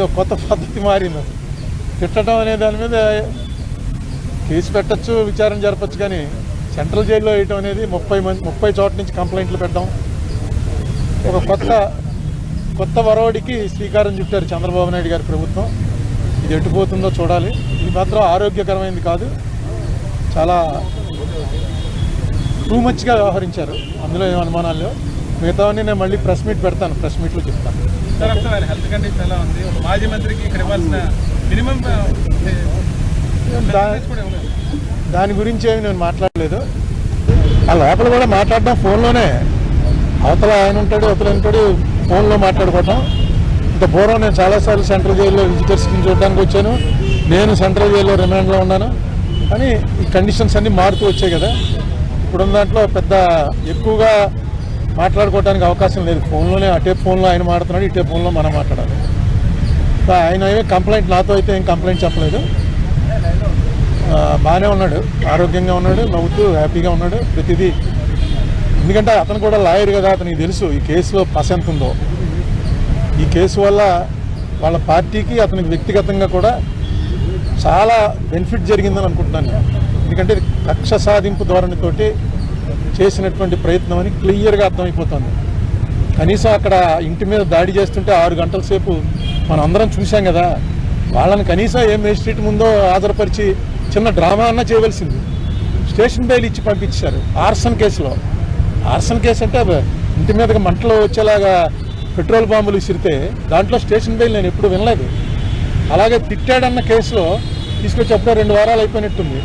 ఒక కొత్త పద్ధతి మారింది. తిట్టడం అనే దాని మీద కేసు పెట్టచ్చు, విచారణ జరపచ్చు, కానీ సెంట్రల్ జైల్లో వేయటం అనేది 30 చోట్ల నుంచి కంప్లైంట్లు పెట్టడం, ఒక కొత్త వరవడికి శ్రీకారం చుట్టారు చంద్రబాబు నాయుడు గారి ప్రభుత్వం. ఇది ఎట్టుపోతుందో చూడాలి. ఇది మాత్రం ఆరోగ్యకరమైనది కాదు, చాలా టూ మచ్గా వ్యవహరించారు, అందులో ఏం అనుమానాలు లేవు. మిగతావన్నీ నేను మళ్ళీ ప్రెస్ మీట్ పెడతాను, ప్రెస్ మీట్లో చెప్తాను. హెల్త్ కండిషన్ ఎలా ఉంది? మాజీ మంత్రికి ఇక్కడ ఇవ్వాల్సిన మినిమం దాని గురించి ఏమి నేను మాట్లాడలేదు. ఆ లోపల కూడా మాట్లాడడం ఫోన్లోనే, అవతల ఆయన ఉంటాడు, అవతల ఉంటాడు, ఫోన్లో మాట్లాడుకోవటం. ఇంత పూర్వం నేను చాలాసార్లు సెంట్రల్ జైల్లో విజిటర్స్కి చూడడానికి వచ్చాను. నేను సెంట్రల్ జైల్లో రిమాండ్లో ఉన్నాను. కానీ ఈ కండిషన్స్ అన్నీ మారుతూ వచ్చాయి కదా. ఇప్పుడున్న దాంట్లో పెద్ద ఎక్కువగా మాట్లాడుకోవడానికి అవకాశం లేదు. ఫోన్లోనే అటే ఫోన్లో ఆయన మాట్లాడుతున్నాడు, ఇటే ఫోన్లో మనం మాట్లాడాలి. ఆయన ఏమీ కంప్లైంట్, నాతో అయితే ఏం కంప్లైంట్ చెప్పలేదు. బాగానే ఉన్నాడు, ఆరోగ్యంగా ఉన్నాడు, నవ్వుతూ హ్యాపీగా ఉన్నాడు ప్రతిదీ. ఎందుకంటే అతను కూడా లాయర్ కదా, అతనికి తెలుసు ఈ కేసులో పస ఎంత ఉందో. ఈ కేసు వల్ల వాళ్ళ పార్టీకి అతనికి వ్యక్తిగతంగా కూడా చాలా బెనిఫిట్ జరిగిందని అనుకుంటున్నాను నేను. ఎందుకంటే కక్ష సాధింపు ధోరణితోటి చేసినటువంటి ప్రయత్నం అని క్లియర్గా అర్థమైపోతుంది. కనీసం అక్కడ ఇంటి మీద దాడి చేస్తుంటే 6 గంటల సేపు మనం అందరం చూసాం కదా. వాళ్ళని కనీసం ఏ మేజిస్ట్రేట్ ముందో హాజరుపరిచి చిన్న డ్రామా అన్నా చేయవలసింది. స్టేషన్ బెయిల్ ఇచ్చి పంపించారు ఆర్సన్ కేసులో. ఆర్సన్ కేసు అంటే ఇంటి మీదకి మంటలు వచ్చేలాగా పెట్రోల్ బాంబులు విసిరితే దాంట్లో స్టేషన్ బెయిల్ నేను ఎప్పుడు వినలేదు. అలాగే తిట్టాడన్న కేసులో తీసుకొచ్చి అప్పుడే 2 వారాలు అయిపోయినట్టుంది,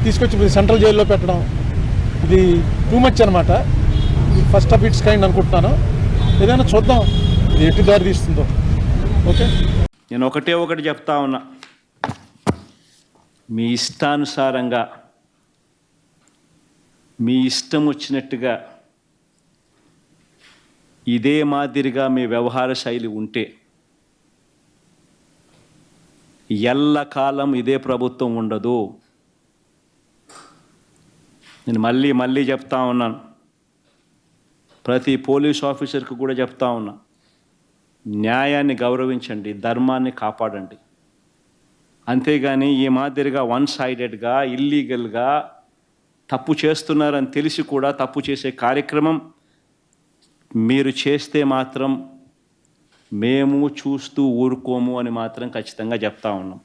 తీసుకొచ్చి సెంట్రల్ జైల్లో పెట్టడం ఇది టూ మచ్ అనమాట. ఇది ఫస్ట్ ఆఫ్ ఇట్స్ కైండ్ అనుకుంటున్నాను. ఏదైనా చూద్దాం ఇది ఎటు దారి తీస్తుందో. ఓకే, నేను ఒకటి చెప్తా ఉన్నా, మీ ఇష్టానుసారంగా మీ ఇష్టం వచ్చినట్టుగా ఇదే మాదిరిగా మీ వ్యవహార శైలి ఉంటే ఎల్లకాలం ఇదే ప్రభుత్వం ఉండదు. నేను మళ్ళీ చెప్తా ఉన్నాను, ప్రతి పోలీస్ ఆఫీసర్కి కూడా చెప్తా ఉన్నా, న్యాయాన్ని గౌరవించండి, ధర్మాన్ని కాపాడండి. అంతేగాని ఈ మాదిరిగా వన్ సైడెడ్గా ఇల్లీగల్గా తప్పు చేస్తున్నారని తెలిసి కూడా తప్పు చేసే కార్యక్రమం మీరు చేస్తే మాత్రం మేము చూస్తూ ఊరుకోము అని మాత్రం ఖచ్చితంగా చెప్తా ఉన్నాం.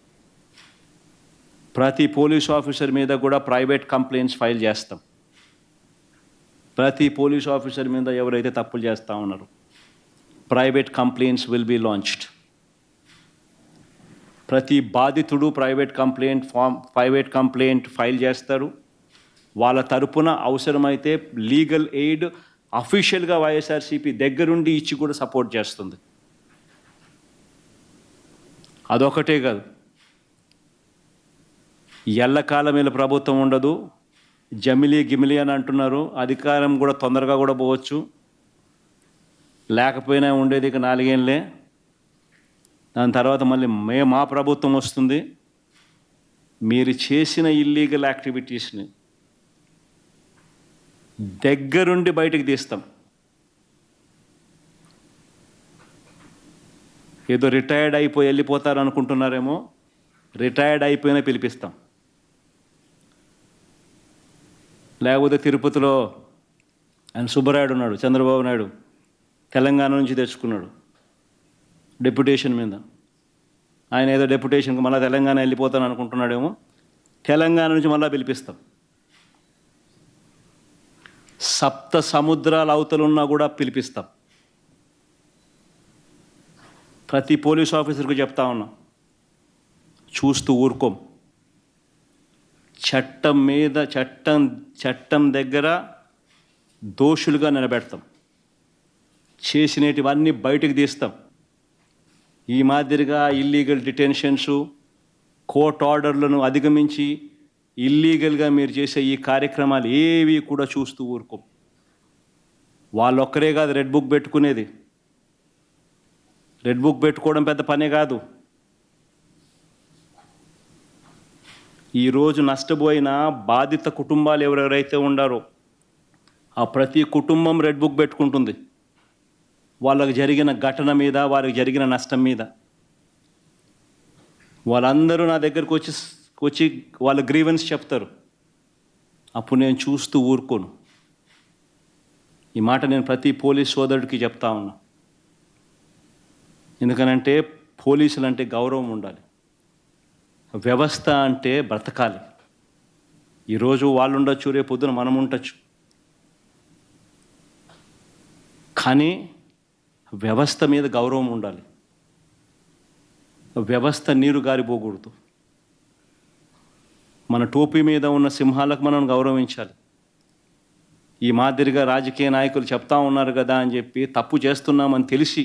ప్రతి పోలీస్ ఆఫీసర్ మీద కూడా ప్రైవేట్ కంప్లైంట్స్ ఫైల్ చేస్తాం. ప్రతి పోలీస్ ఆఫీసర్ మీద ఎవరైతే తప్పులు చేస్తూ ఉన్నారో private complaints will be launched. ప్రతి బాధితుడు ప్రైవేట్ కంప్లైంట్ ఫైల్ చేస్తారు. వాళ్ళ తరపున అవసరమైతే లీగల్ ఎయిడ్ అఫీషియల్గా వైఎస్ఆర్సీపీ దగ్గరుండి ఇచ్చి కూడా సపోర్ట్ చేస్తుంది. అదొకటే కాదు, ఎల్లకాలం వీళ్ళ ప్రభుత్వం ఉండదు. గిమిలి అని అంటున్నారు, అధికారం కూడా తొందరగా కూడా పోవచ్చు, లేకపోయినా ఉండేది ఇక 4 ఏళ్ళే. దాని తర్వాత మళ్ళీ మా ప్రభుత్వం వస్తుంది. మీరు చేసిన ఇల్లీగల్ యాక్టివిటీస్ని దగ్గరుండి బయటికి తీస్తాం. ఏదో రిటైర్డ్ అయిపోయి వెళ్ళిపోతారు అనుకుంటున్నారేమో, రిటైర్డ్ అయిపోయినా పిలిపిస్తాం. లేకపోతే తిరుపతిలో ఆయన సుబ్బరాయుడు ఉన్నాడు, చంద్రబాబు నాయుడు తెలంగాణ నుంచి తెచ్చుకున్నాడు డెప్యుటేషన్ మీద. ఆయన ఏదో డెప్యుటేషన్కి మళ్ళీ తెలంగాణ వెళ్ళిపోతాను అనుకుంటున్నాడేమో, తెలంగాణ నుంచి మళ్ళీ పిలిపిస్తాం. 7 సముద్రాల అవతలున్నా కూడా పిలిపిస్తాం. ప్రతి పోలీస్ ఆఫీసర్కి చెప్తా ఉన్నాం, చూస్తూ ఊరుకోం. చట్టం దగ్గర దోషులుగా నిలబెడతాం. చేసినటివన్నీ బయటకు తీస్తాం. ఈ మాదిరిగా ఇల్లీగల్ డిటెన్షన్స్, కోర్ట్ ఆర్డర్లను అధిగమించి ఇల్లీగల్గా మీరు చేసే ఈ కార్యక్రమాలు ఏవి కూడా చూస్తూ ఊరుకోం. వాళ్ళొక్కరే కాదు రెడ్ బుక్ పెట్టుకునేది. రెడ్ బుక్ పెట్టుకోవడం పెద్ద పనే కాదు. ఈరోజు నష్టపోయిన బాధిత కుటుంబాలు ఎవరెవరైతే ఉండారో ఆ ప్రతి కుటుంబం రెడ్ బుక్ పెట్టుకుంటుంది. వాళ్ళకు జరిగిన ఘటన మీద, వారికి జరిగిన నష్టం మీద. వాళ్ళందరూ నా దగ్గరకు వచ్చి వాళ్ళ గ్రీవెన్స్ చెప్తారు. అప్పుడు నేను చూస్తూ ఊరుకోను. ఈ మాట నేను ప్రతి పోలీస్ సోదరుడికి చెప్తా ఉన్నా. ఎందుకనంటే పోలీసులు అంటే గౌరవం ఉండాలి, వ్యవస్థ అంటే బ్రతకాలి. ఈరోజు వాళ్ళు ఉండొచ్చు, రేపు పొద్దున మనం ఉండొచ్చు, కానీ వ్యవస్థ మీద గౌరవం ఉండాలి. వ్యవస్థ నీరు గారిపోకూడదు. మన టోపీ మీద ఉన్న సింహాలకు మనం గౌరవించాలి. ఈ మాదిరిగా రాజకీయ నాయకులు చెప్తా ఉన్నారు కదా అని చెప్పి తప్పు చేస్తున్నామని తెలిసి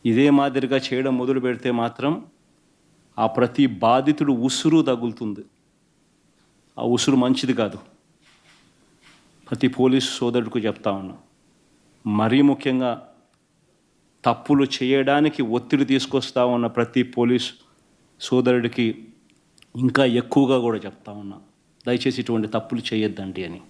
ఇదే మాదిరిగా చేయడం మొదలు పెడితే మాత్రం ఆ ప్రతి బాధితుడు ఉసురు తగులుతుంది. ఆ ఉసురు మంచిది కాదు. ప్రతి పోలీసు సోదరుడికి చెప్తా ఉన్నా. మరీ ముఖ్యంగా తప్పులు చేయడానికి ఒత్తిడి తీసుకొస్తా ఉన్న ప్రతి పోలీస్ సోదరుడికి ఇంకా ఎక్కువగా కూడా చెప్తా ఉన్నా, దయచేసి ఇటువంటి తప్పులు చేయొద్దండి అని.